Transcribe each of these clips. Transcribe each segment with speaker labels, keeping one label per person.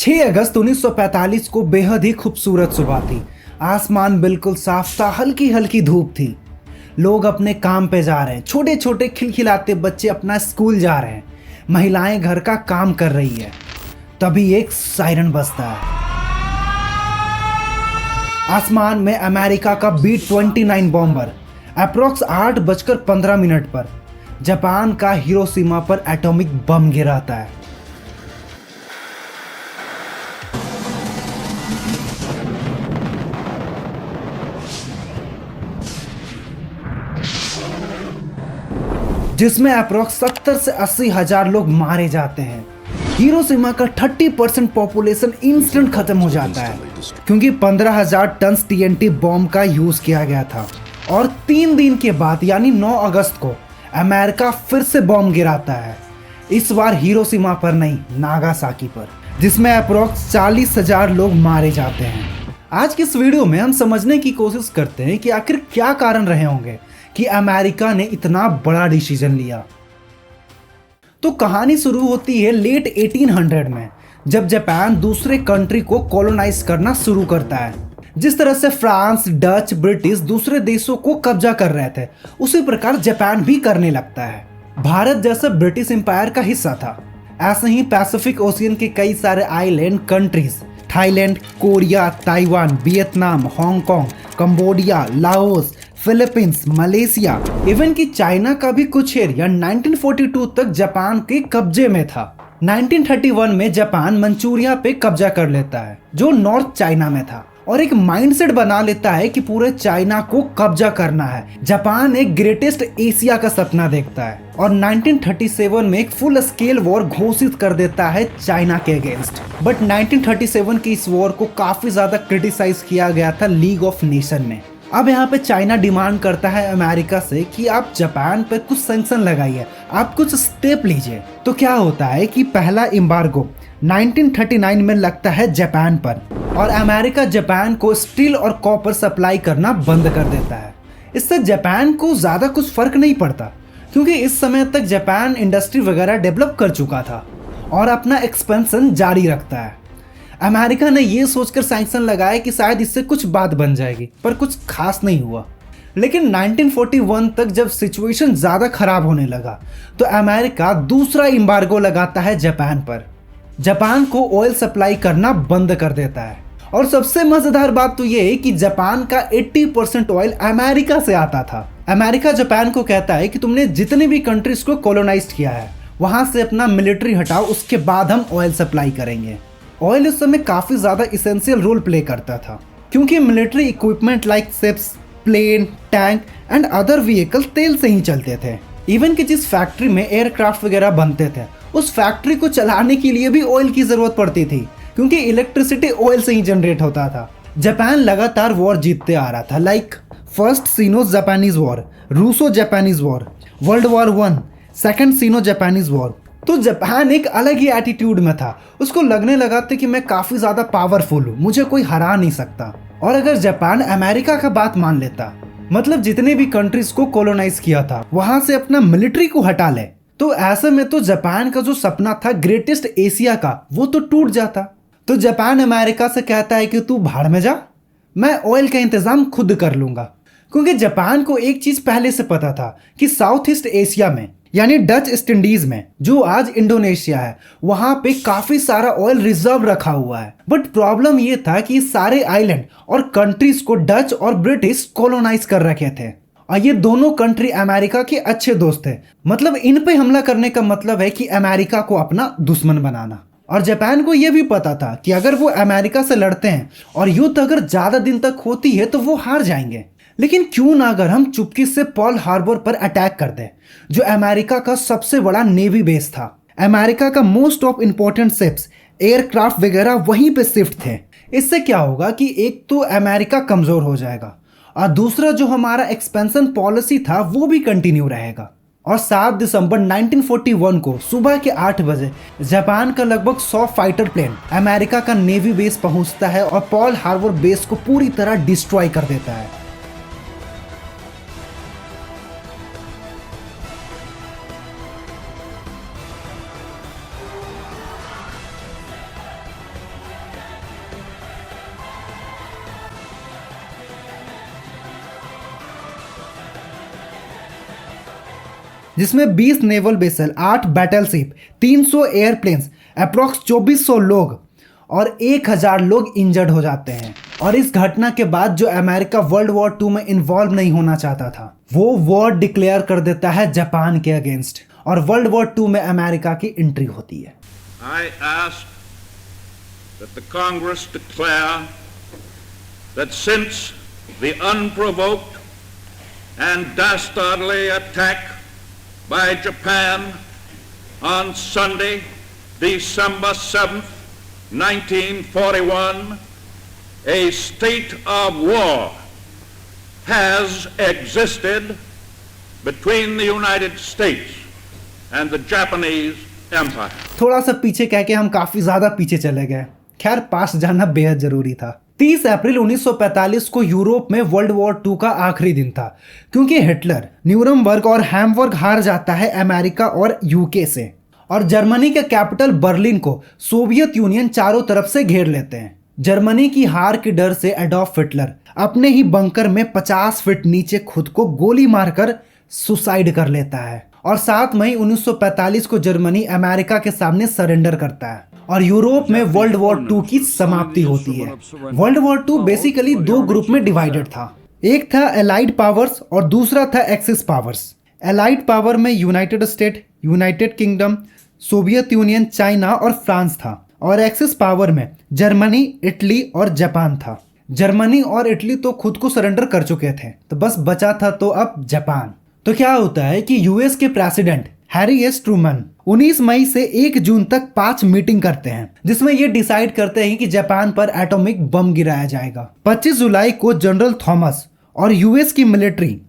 Speaker 1: 6 अगस्त 1945 को बेहद ही खूबसूरत सुबह थी। आसमान बिल्कुल साफ था, हल्की हल्की धूप थी। लोग अपने काम पे जा रहे हैं, छोटे छोटे खिलखिलाते बच्चे अपना स्कूल जा रहे हैं, महिलाएं घर का काम कर रही है। तभी एक सायरन बजता है। आसमान में अमेरिका का B-29 बॉम्बर अप्रोक्स 8:15 पर जापान का हिरोशिमा पर एटॉमिक बम गिराता है। जिसमें अप्रोक्स 70 से 80 हजार लोग मारे जाते हैं। हिरोशिमा का 30% पॉपुलेशन इंस्टेंट खत्म हो जाता है क्योंकि 15,000 टन TNT बॉम्ब का यूज किया गया था। और 3 दिन के बाद यानी 9 अगस्त को अमेरिका फिर से बॉम्ब गिराता है। इस बार हिरोशिमा पर नहीं, नागासाकी पर, जिसमें अप्रोक्स 40,000 लोग मारे जाते हैं। आज की इस वीडियो में हम समझने की कोशिश करते हैं कि आखिर क्या कारण रहे होंगे कि अमेरिका ने इतना बड़ा डिसीजन लिया। तो कहानी शुरू होती है लेट 1800 में, जब जापान दूसरे कंट्री को कॉलोनाइज करना शुरू करता है। जिस तरह से फ्रांस, डच, ब्रिटिश दूसरे देशों को कब्जा कर रहे थे, उसी प्रकार जापान भी करने लगता है। भारत जैसे ब्रिटिश एम्पायर का हिस्सा था, ऐसे ही पैसिफिक ओशियन के कई सारे island countries, Thailand, Korea, Taiwan, Vietnam, Hong Kong, Cambodia, Laos, Philippines, Malaysia, even कि चाइना का भी कुछ एरिया 1942 तक जापान के कब्जे में था। 1931 में जापान मंचूरिया पे कब्जा कर लेता है, जो नॉर्थ चाइना में था, और एक माइंडसेट बना लेता है कि पूरे चाइना को कब्जा करना है। जापान एक ग्रेटेस्ट एशिया का सपना देखता है और 1937 में एक फुल स्केल वॉर घोषित कर देता है चाइना के अगेंस्ट। बट 1937 की इस वॉर को काफी ज्यादा क्रिटिसाइज किया गया था लीग ऑफ नेशन में। अब यहाँ पे चाइना डिमांड करता है अमेरिका से कि आप जापान पर कुछ सैंक्शन लगाइए, आप कुछ स्टेप लीजिए। तो क्या होता है कि पहला एम्बार्गो 1939 में लगता है जापान पर, और अमेरिका जापान को स्टील और कॉपर सप्लाई करना बंद कर देता है। इससे जापान को ज़्यादा कुछ फर्क नहीं पड़ता क्योंकि इस समय तक जापान इंडस्ट्री वगैरह डेवलप कर चुका था और अपना एक्सपेंशन जारी रखता है। अमेरिका ने ये सोचकर सैंक्शन लगाया कि शायद इससे कुछ बात बन जाएगी, पर कुछ खास नहीं हुआ। लेकिन 1941 तक जब सिचुएशन ज़्यादा खराब होने लगा तो अमेरिका दूसरा एम्बार्गो लगाता है जापान पर। जापान को ऑयल सप्लाई करना बंद कर देता है। और सबसे मजेदार बात तो ये है कि जापान का 80% ऑयल अमेरिका से आता था। अमेरिका जापान को कहता है कि तुमने जितने भी कंट्रीज को कॉलोनाइज किया है वहां से अपना मिलिट्री हटाओ, उसके बाद हम ऑयल सप्लाई करेंगे। ऑयल उस समय काफी ज्यादा इसेंशियल रोल प्ले करता था क्योंकि military equipment like ships, plane, tank and other vehicle तेल से ही चलते थे। इवन कि जिस फैक्ट्री में एयरक्राफ्ट वगैरह बनते थे, उस फैक्ट्री को चलाने के लिए भी ऑयल की जरूरत पड़ती थी क्योंकि इलेक्ट्रिसिटी ऑयल से ही जनरेट होता था। जापान लगातार वॉर जीतते आ रहा था, like first Sino Japanese war, Russo Japanese war, world war 1, second Sino Japanese war. तो जापान एक अलग ही एटीट्यूड में था। उसको लगने लगा था कि मैं काफी ज्यादा पावरफुल हूँ, मुझे कोई हरा नहीं सकता। और अगर जापान अमेरिका का बात मान लेता, मतलब जितने भी कंट्रीज को कॉलोनाइज किया था वहां से अपना मिलिट्री को हटा ले, तो ऐसे में तो जापान का जो सपना था ग्रेटेस्ट एशिया का, वो तो टूट जाता। तो जापान अमेरिका से कहता है कि तू भाड़ में जा, मैं ऑयल का इंतजाम खुद कर लूंगा। क्योंकि जापान को एक चीज पहले से पता था कि साउथ ईस्ट एशिया में यानी डच ईस्ट इंडीज में, जो आज इंडोनेशिया है, वहां पे काफी सारा ऑयल रिजर्व रखा हुआ है। बट प्रॉब्लम ये था कि सारे आइलैंड और कंट्रीज को डच और ब्रिटिश कॉलोनाइज कर रखे थे, और ये दोनों कंट्री अमेरिका के अच्छे दोस्त थे। मतलब इन पे हमला करने का मतलब है कि अमेरिका को अपना दुश्मन बनाना। और जापान को यह भी पता था कि अगर वो अमेरिका से लड़ते हैं और युद्ध अगर ज्यादा दिन तक होती है तो वो हार जाएंगे। लेकिन क्यों ना अगर हम चुपके से पर्ल हार्बर पर अटैक कर दें, जो अमेरिका का सबसे बड़ा नेवी बेस था। अमेरिका का most of important ships, aircraft वगैरह वहीं पे शिफ्ट थे। इससे क्या होगा कि एक तो अमेरिका कमजोर हो जाएगा और दूसरा जो हमारा एक्सपेंशन पॉलिसी था वो भी कंटिन्यू रहेगा। और 7 दिसंबर 1941 को सुबह के 8 बजे जापान का लगभग 100 फाइटर प्लेन अमेरिका का नेवी बेस पहुंचता है और पर्ल हार्बर बेस को पूरी तरह डिस्ट्रॉय कर देता है। जिसमें 20 नेवल बेसल, 8 बैटलशिप, 300 एयरप्लेन्स, अप्रॉक्स 2400 लोग और 1000 लोग इंजर्ड हो जाते हैं। और इस घटना के बाद जो अमेरिका वर्ल्ड वॉर 2 में इन्वॉल्व नहीं होना चाहता था, वो वॉर डिक्लेयर कर देता है जापान के अगेंस्ट, और वर्ल्ड वॉर 2 में अमेरिका की एंट्री होती है।
Speaker 2: I ask that the Congress declare that since the unprovoked and dastardly attack by Japan on Sunday, December 7th, 1941, a state of war has existed between the United States and the Japanese Empire.
Speaker 1: थोड़ा सा पीछे कह के हम काफी ज्यादा पीछे चले गए। खैर, पास जाना बेहद जरूरी था। 30 अप्रैल 1945 को यूरोप में वर्ल्ड वॉर 2 का आखिरी दिन था, क्योंकि हिटलर न्यूरमबर्ग और हैम्बर्ग हार जाता है अमेरिका और यूके से, और जर्मनी के कैपिटल बर्लिन को सोवियत यूनियन चारों तरफ से घेर लेते हैं। जर्मनी की हार के डर से एडॉल्फ हिटलर अपने ही बंकर में 50 फीट नीचे खुद को गोली मारकर सुसाइड कर लेता है, और 7 मई 1945 को जर्मनी अमेरिका के सामने सरेंडर करता है और यूरोप में वर्ल्ड वॉर 2 की समाप्ति होती है। वर्ल्ड वॉर 2 बेसिकली 2 ग्रुप में डिवाइडेड था। एक था एलाइड पावर्स और दूसरा था एक्सिस पावर्स। एलाइड पावर में United state, United kingdom, Soviet union, China और फ्रांस था, और एक्सिस पावर में जर्मनी, इटली और जापान था। जर्मनी और इटली तो खुद को सरेंडर कर चुके थे, तो बस बचा था तो अब जापान। तो क्या होता है कि यूएस के प्रेसिडेंट हैरी एस ट्रूमन 19 मई से 1 जून तक 5 मीटिंग करते हैं, जिसमें ये डिसाइड करते हैं कि जापान पर एटॉमिक बम गिराया जाएगा। 25 जुलाई को जनरल थॉमस और यूएस की मिलिट्री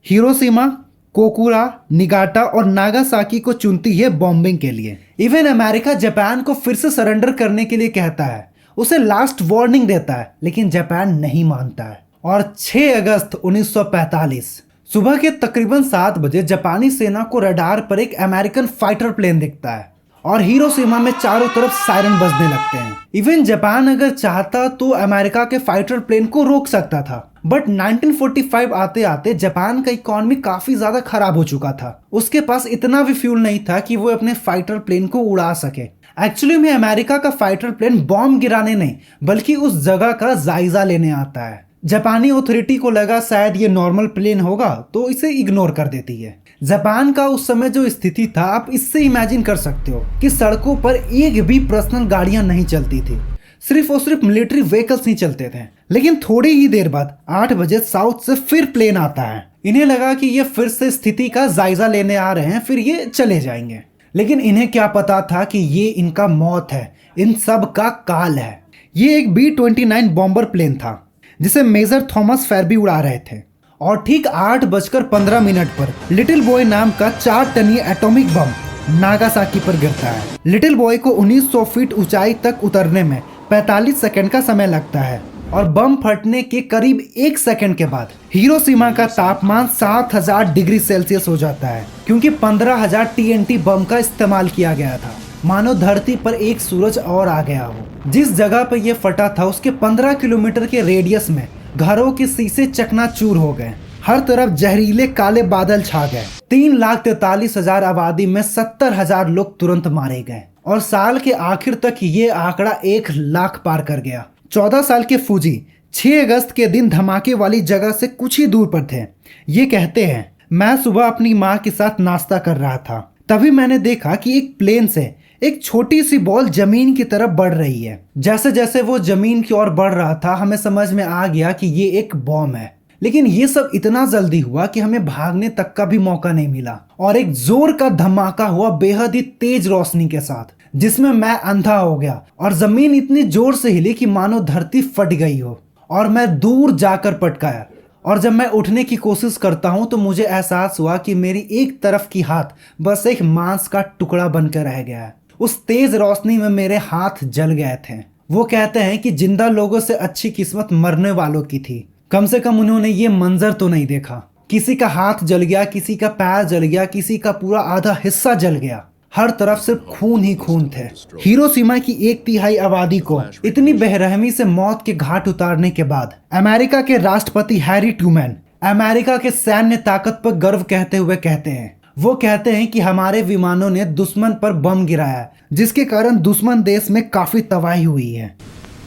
Speaker 1: हिरोशिमा, कोकुरा, निगाटा और नागासाकी को चुनती है बॉम्बिंग के लिए। इवन अमेरिका जापान को फिर से सरेंडर करने के लिए कहता है, उसे लास्ट वार्निंग देता है, लेकिन जापान नहीं मानता है। और 6 अगस्त 1945 सुबह के तकरीबन 7 बजे जापानी सेना को रडार पर एक अमेरिकन फाइटर प्लेन दिखता है और हिरोशिमा में चारों तरफ सायरन बजने लगते हैं। इवन जापान अगर चाहता तो अमेरिका के फाइटर प्लेन को रोक सकता था, बट 1945 आते आते जापान का इकोनॉमी काफी ज्यादा खराब हो चुका था। उसके पास इतना भी फ्यूल नहीं था कि वो अपने फाइटर प्लेन को उड़ा सके। एक्चुअली में अमेरिका का फाइटर प्लेन बॉम्ब गिराने नहीं बल्कि उस जगह का जायजा लेने आता है। जापानी अथॉरिटी को लगा शायद ये नॉर्मल प्लेन होगा, तो इसे इग्नोर कर देती है। जापान का उस समय जो स्थिति था, आप इससे इमेजिन कर सकते हो कि सड़कों पर एक भी पर्सनल गाड़ियां नहीं चलती थी, सिर्फ और सिर्फ मिलिट्री व्हीकल्स ही चलते थे। लेकिन थोड़ी ही देर बाद 8 बजे साउथ से फिर प्लेन आता है। इन्हें लगा कि ये फिर से स्थिति का जायजा लेने आ रहे हैं, फिर ये चले जाएंगे। लेकिन इन्हें क्या पता था कि ये इनका मौत है, इन सब का काल है। ये एक B-29 बॉम्बर प्लेन था जिसे मेजर थॉमस फेरबी उड़ा रहे थे, और ठीक 8:15 पर लिटिल बॉय नाम का 4 टनीय एटॉमिक बम नागासाकी पर गिरता है। लिटिल बॉय को 1900 फीट ऊंचाई तक उतरने में 45 सेकंड का समय लगता है, और बम फटने के करीब 1 सेकंड के बाद हिरोशिमा का तापमान 7000 डिग्री सेल्सियस हो जाता है, क्योंकि 15000 TNT बम का इस्तेमाल किया गया था। मानो धरती पर एक सूरज और आ गया हो। जिस जगह पर यह फटा था उसके 15 किलोमीटर के रेडियस में घरों के शीशे चकनाचूर हो गए। हर तरफ जहरीले काले बादल छा गए। 3,43,000 आबादी में 70,000 लोग तुरंत मारे गए, और साल के आखिर तक ये आंकड़ा 1 लाख पार कर गया। 14 साल के फूजी 6 अगस्त के दिन धमाके वाली जगह से कुछ ही दूर पर थे। ये कहते हैं, मैं सुबह अपनी माँ के साथ नाश्ता कर रहा था, तभी मैंने देखा कि एक प्लेन से एक छोटी सी बॉल जमीन की तरफ बढ़ रही है। जैसे जैसे वो जमीन की ओर बढ़ रहा था, हमें समझ में आ गया कि ये एक बॉम्ब है। लेकिन ये सब इतना जल्दी हुआ कि हमें भागने तक का भी मौका नहीं मिला, और एक जोर का धमाका हुआ बेहद ही तेज रोशनी के साथ, जिसमें मैं अंधा हो गया, और जमीन इतनी जोर से हिली कि मानो धरती फट गई हो, और मैं दूर जाकर पटकाया। और जब मैं उठने की कोशिश करता हूं तो मुझे एहसास हुआ कि मेरी एक तरफ की हाथ बस एक मांस का टुकड़ा बनकर रह गया है। उस तेज रोशनी में मेरे हाथ जल गए थे। वो कहते हैं कि जिंदा लोगों से अच्छी किस्मत मरने वालों की थी। कम से कम उन्होंने ये मंजर तो नहीं देखा। किसी का हाथ जल गया, किसी का पैर जल गया, किसी का पूरा आधा हिस्सा जल गया। हर तरफ सिर्फ खून ही खून थे। हिरोशिमा की 1/3 आबादी को इतनी बेरहमी से मौत के घाट उतारने के बाद अमेरिका के राष्ट्रपति हैरी ट्रूमैन अमेरिका के सैन्य ताकत पर गर्व कहते हुए कहते हैं, वो कहते हैं कि हमारे विमानों ने दुश्मन पर बम गिराया, जिसके कारण दुश्मन देश में काफी तबाही हुई है।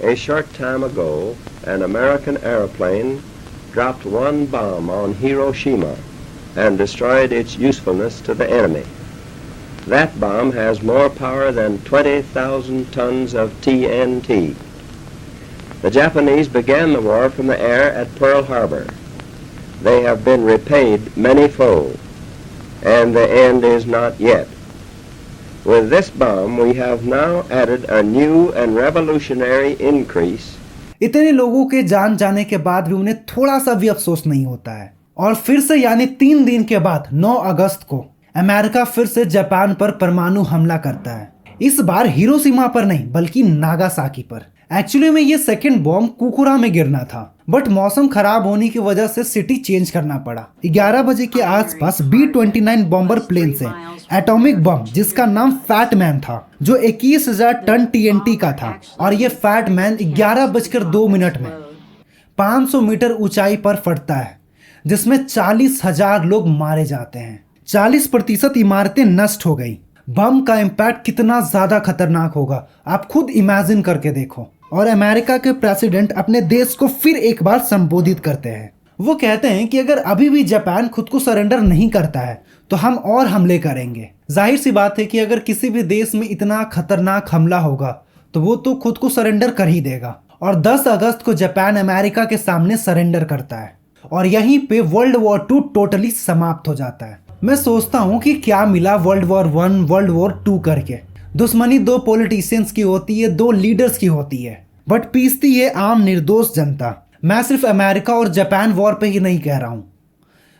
Speaker 3: A short time ago, an American airplane dropped one bomb on Hiroshima and destroyed its usefulness to the enemy. That bomb has more power than 20,000 tons of TNT. The Japanese began the war from the air at Pearl Harbor. They have been repaid manyfold, and the end is not yet. With this bomb, we have now added a new and revolutionary increase.
Speaker 1: इतने लोगों के जान जाने के बाद भी उन्हें थोड़ा सा भी अफसोस नहीं होता है। और फिर से यानी 3 दिन के बाद 9 अगस्त को अमेरिका फिर से जापान पर परमाणु हमला करता है। इस बार हिरोशिमा पर नहीं बल्कि नागासाकी पर। एक्चुअली में ये सेकंड बॉम्ब कुकुरा में गिरना था, बट मौसम खराब होने की वजह से सिटी चेंज करना पड़ा। 11 बजे के आसपास B-29 बॉम्बर प्लेन से एटॉमिक बम, जिसका नाम फैट मैन था, जो 21,000 टन TNT का था, और ये फैट मैन 11:02 में 500 मीटर ऊंचाई पर फटता है, जिसमें 40,000 लोग मारे जाते हैं। 40% इमारतें नष्ट हो गई। बम का इम्पैक्ट कितना ज्यादा खतरनाक होगा आप खुद इमेजिन करके देखो। और अमेरिका के प्रेसिडेंट अपने देश को फिर एक बार संबोधित करते हैं। वो कहते हैं कि अगर अभी भी जापान खुद को सरेंडर नहीं करता है तो हम और हमले करेंगे। जाहिर सी बात है कि अगर किसी भी देश में इतना खतरनाक हमला होगा तो वो तो खुद को सरेंडर कर ही देगा। और 10 अगस्त को जापान अमेरिका के सामने सरेंडर करता है और यहीं पे वर्ल्ड वॉर 2 टोटली समाप्त हो जाता है। मैं सोचता हूँ कि क्या मिला वर्ल्ड वॉर 1 वर्ल्ड वॉर 2 करके। दुश्मनी 2 पॉलिटिशियंस की होती है, 2 लीडर्स की होती है, बट पीसती है आम निर्दोष जनता। मैं सिर्फ अमेरिका और जापान वॉर पे ही नहीं कह रहा हूँ।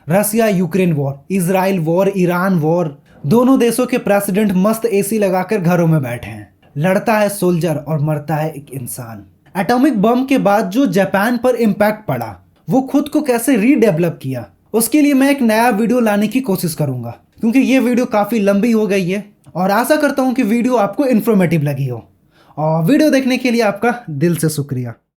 Speaker 1: Russia Ukraine war, Israel war, Iran war, दोनों देशों के प्रेसिडेंट मस्त AC लगाकर घरों में बैठे हैं। लड़ता है सोल्जर और मरता है एक इंसान। एटॉमिक बम के बाद जो जापान पर इम्पैक्ट पड़ा, वो खुद को कैसे रीडेवलप किया, उसके लिए मैं एक नया वीडियो लाने की कोशिश करूंगा, क्योंकि ये वीडियो काफ़ी लंबी हो गई है। और आशा करता हूँ कि वीडियो आपको इन्फॉर्मेटिव लगी हो। और वीडियो देखने के लिए आपका दिल से शुक्रिया।